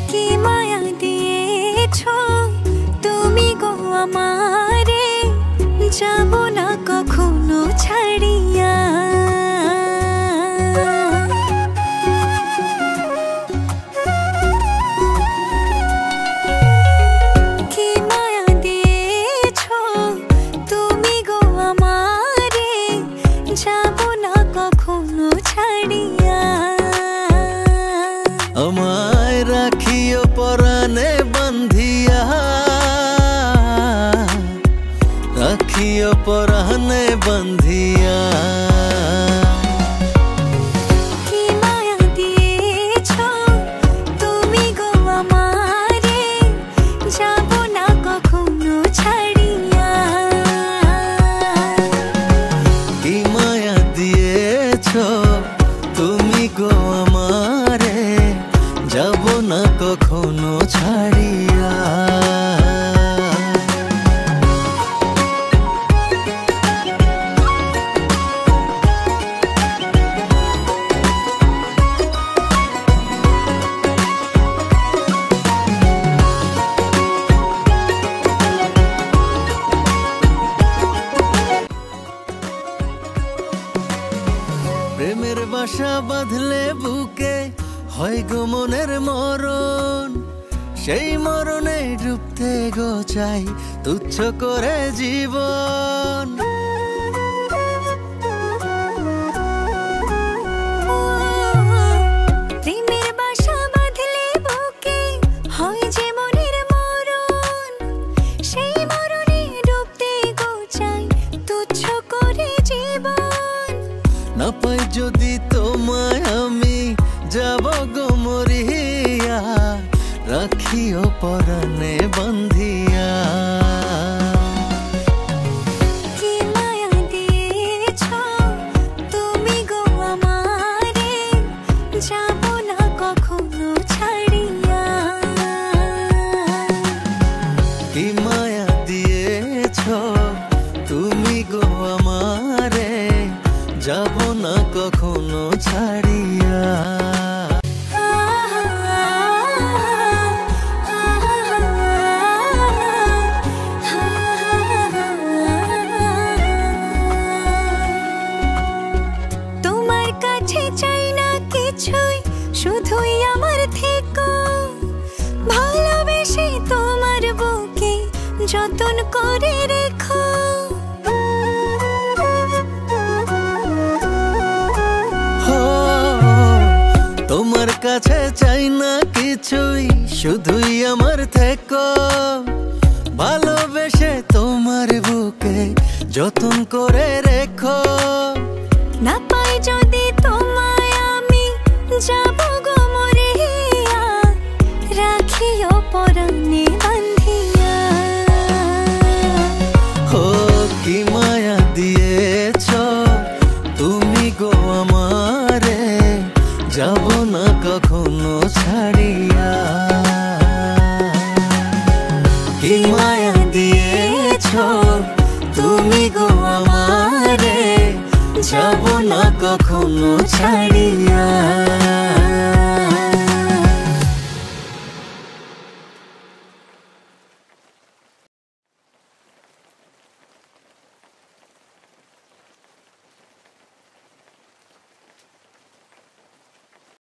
কি মায়া দিয়েছো তুমি গো আমারে, যাব না কখনো ছাড়িয়া। কি মায়া দিয়েছো তুমি গো আমারে, যাব না কখনো ছাড়িয়া। আমায় রাখিও পরাণে বান্ধিয়া, রাখিও পরাণে বান্ধিয়া। কি মায়া দিয়েছো তুমি গো আমারে, যাব না কখনো ছাড়িয়া। কি মায়া দিয়েছো তুমি গো আমারে, যাব না কখনো ছাড়িয়া। প্রেমের বাসা বাঁধলে বুকে হয় গো মনের মরণ, সেই মরণে ডুবতে গো চাই তুচ্ছ করে জীবন। প্রেমের বাসা বাঁধলে বুকে হয় যে মনের মরণ, সেই মরণে ডুবতে গো চাই তুচ্ছ করে জীবন। না পাই যদি তোমায় আমি, যাব গো মরিয়া, রাখিও পরাণে বান্ধিয়া। কি মায়া দিয়েছো তুমি গো আমারে, যাব না কখনো ছাড়িয়া। কি মায়া দিয়েছো তুমি গো আমারে, যাব না কখনো ছাড়িয়া। তোমার কাছে চাই না কিছুই, শুধুই আমার থেকো। ভালোবেসে তোমার বুকে যতন করে রেখো। তোমার কাছে চাই না কিছুই, শুধুই আমার থেকো। ভালোবেসে তোমার বুকে যতন করে রেখো। না পাই যদি তোমায় আমি, যাব গো মরিয়া, রাখিও পরাণে বান্ধিয়া। ও কি মায়া দিয়েছো তুমি গো আমারে, যাব না কখনো ছাড়িয়া। কি মায়া দিয়েছো তুমি গো আমারে, যাব না কখনো ছাড়িয়া।